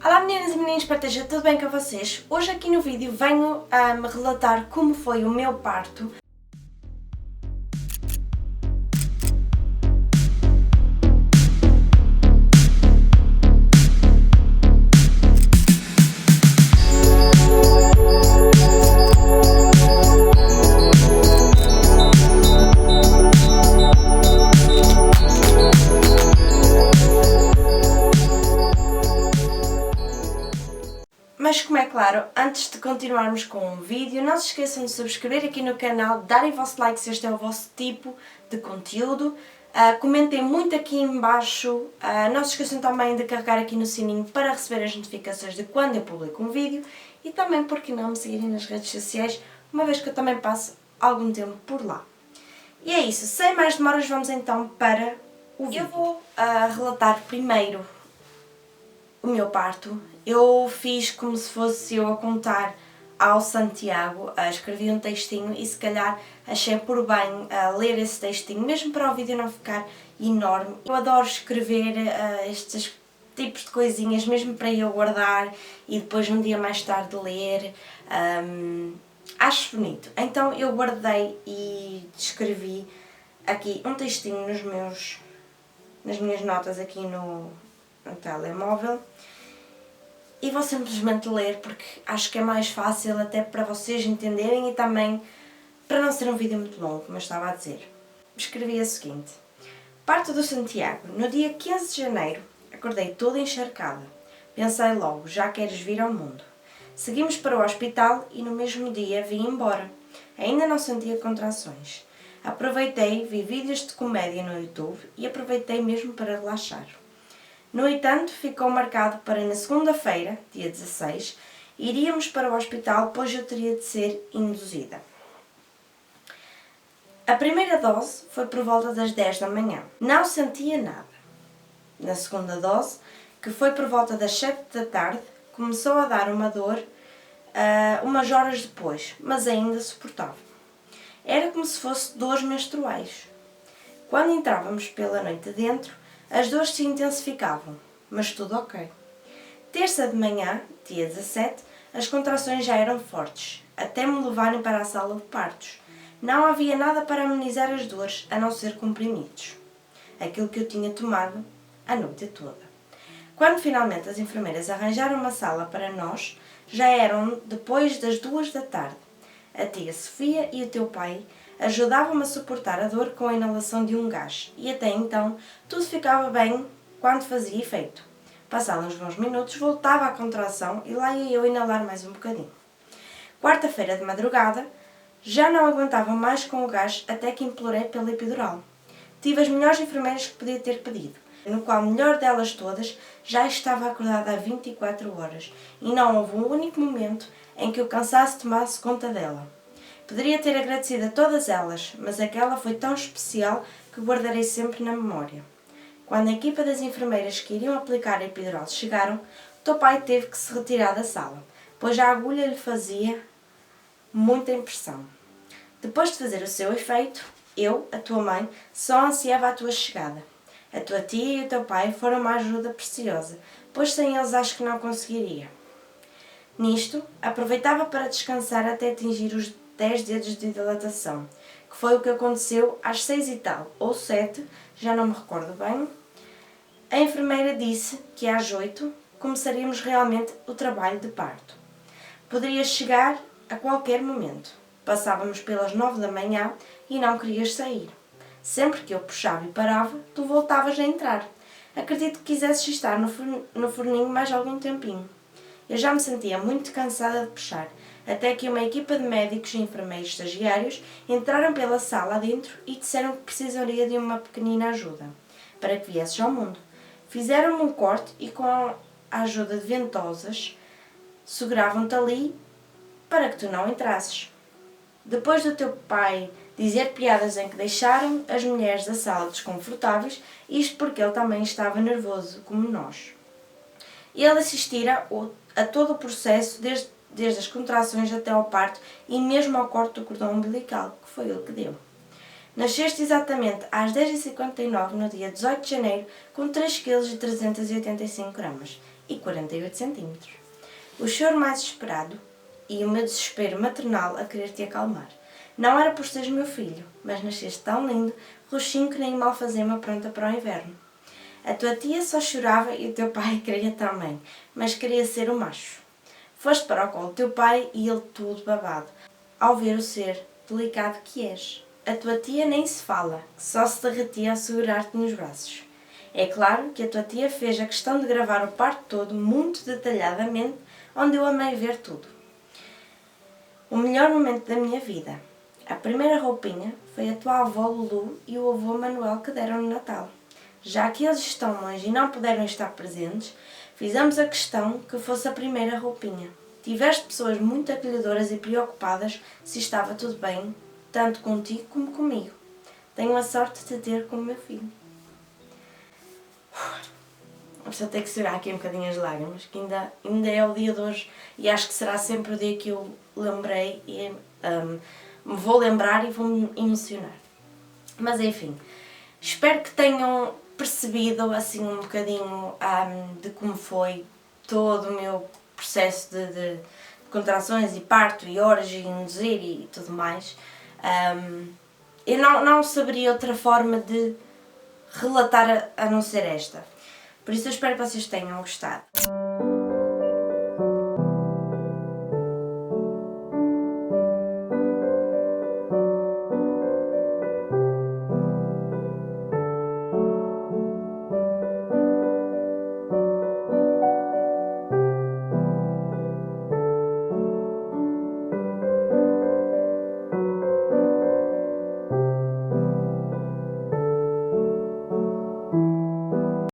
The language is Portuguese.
Olá meninas e meninos, espero que esteja tudo bem com vocês. Hoje aqui no vídeo venho a me relatar como foi o meu parto. Mas como é claro, antes de continuarmos com o vídeo, não se esqueçam de subscrever aqui no canal, darem o vosso like se este é o vosso tipo de conteúdo, comentem muito aqui em baixo, não se esqueçam também de carregar aqui no sininho para receber as notificações de quando eu publico um vídeo e também, por que não, me seguirem nas redes sociais, uma vez que eu também passo algum tempo por lá. E é isso, sem mais demoras vamos então para o vídeo. Eu vou relatar primeiro o meu parto. Eu fiz como se fosse eu a contar ao Santiago, escrevi um textinho e se calhar achei por bem ler esse textinho, mesmo para o vídeo não ficar enorme. Eu adoro escrever estes tipos de coisinhas, mesmo para eu guardar e depois um dia mais tarde ler. Acho bonito. Então eu guardei e escrevi aqui um textinho nas minhas notas aqui no telemóvel. E vou simplesmente ler porque acho que é mais fácil até para vocês entenderem e também para não ser um vídeo muito longo, como eu estava a dizer. Escrevi a seguinte: Parto do Santiago. No dia 15 de janeiro, acordei toda encharcada. Pensei logo, já queres vir ao mundo. Seguimos para o hospital e no mesmo dia vim embora. Ainda não sentia contrações. Aproveitei, vi vídeos de comédia no YouTube e aproveitei mesmo para relaxar. No entanto, ficou marcado para na segunda-feira, dia 16, iríamos para o hospital, pois eu teria de ser induzida. A primeira dose foi por volta das 10 da manhã. Não sentia nada. Na segunda dose, que foi por volta das 7 da tarde, começou a dar uma dor umas horas depois, mas ainda suportável. Era como se fosse dores menstruais. Quando entrávamos pela noite dentro, as dores se intensificavam, mas tudo ok. Terça de manhã, dia 17, as contrações já eram fortes, até me levarem para a sala de partos. Não havia nada para amenizar as dores, a não ser comprimidos. Aquilo que eu tinha tomado a noite toda. Quando finalmente as enfermeiras arranjaram uma sala para nós, já eram depois das 2 da tarde. A tia Sofia e o teu pai ajudavam-me a suportar a dor com a inalação de um gás e até então tudo ficava bem quando fazia efeito. Passados uns bons minutos voltava a contração e lá ia eu inalar mais um bocadinho. Quarta-feira de madrugada já não aguentava mais com o gás até que implorei pela epidural. Tive as melhores enfermeiras que podia ter pedido, no qual a melhor delas todas já estava acordada há 24 horas e não houve um único momento em que o cansaço tomasse conta dela. Poderia ter agradecido a todas elas, mas aquela foi tão especial que guardarei sempre na memória. Quando a equipa das enfermeiras que iriam aplicar a epidural chegaram, o teu pai teve que se retirar da sala, pois a agulha lhe fazia muita impressão. Depois de fazer o seu efeito, eu, a tua mãe, só ansiava a tua chegada. A tua tia e o teu pai foram uma ajuda preciosa, pois sem eles acho que não conseguiria. Nisto, aproveitava para descansar até atingir os 10 dedos de dilatação, que foi o que aconteceu às 6 e tal, ou 7, já não me recordo bem. A enfermeira disse que às 8 começaríamos realmente o trabalho de parto. Poderia chegar a qualquer momento. Passávamos pelas 9 da manhã e não querias sair. Sempre que eu puxava e parava, tu voltavas a entrar. Acredito que quisesses estar no forninho mais algum tempinho. Eu já me sentia muito cansada de puxar, até que uma equipa de médicos e enfermeiros estagiários entraram pela sala adentro e disseram que precisaria de uma pequenina ajuda, para que viesses ao mundo. Fizeram-me um corte e com a ajuda de ventosas, seguravam-te ali para que tu não entrasses. Depois do teu pai dizer piadas em que deixaram as mulheres da sala desconfortáveis, isto porque ele também estava nervoso, como nós. Ele assistira a todo o processo, desde as contrações até ao parto e mesmo ao corte do cordão umbilical, que foi ele que deu. Nasceste exatamente às 10h59 no dia 18 de janeiro com 3,385 kg e 48 cm. O choro mais esperado e o meu desespero maternal a querer te acalmar. Não era por seres meu filho, mas nasceste tão lindo, roxinho que nem malfazema pronta para o inverno. A tua tia só chorava e o teu pai queria também, mas queria ser o macho. Foste para o colo do teu pai e ele tudo babado, ao ver o ser delicado que és. A tua tia nem se fala, que só se derretia a segurar-te nos braços. É claro que a tua tia fez a questão de gravar o parto todo muito detalhadamente, onde eu amei ver tudo. O melhor momento da minha vida. A primeira roupinha foi a tua avó Lulu e o avô Manuel que deram no Natal. Já que eles estão longe e não puderam estar presentes, fizemos a questão que fosse a primeira roupinha. Tiveste pessoas muito acolhedoras e preocupadas se estava tudo bem, tanto contigo como comigo. Tenho a sorte de te ter como meu filho. A pessoa tem que segurar aqui um bocadinho as lágrimas, que ainda é o dia de hoje e acho que será sempre o dia que eu lembrei e me vou lembrar e vou-me emocionar. Mas enfim, espero que tenham percebido assim um bocadinho de como foi todo o meu processo de contrações e parto e horas e induzir e tudo mais. Eu não saberia outra forma de relatar a não ser esta. Por isso eu espero que vocês tenham gostado.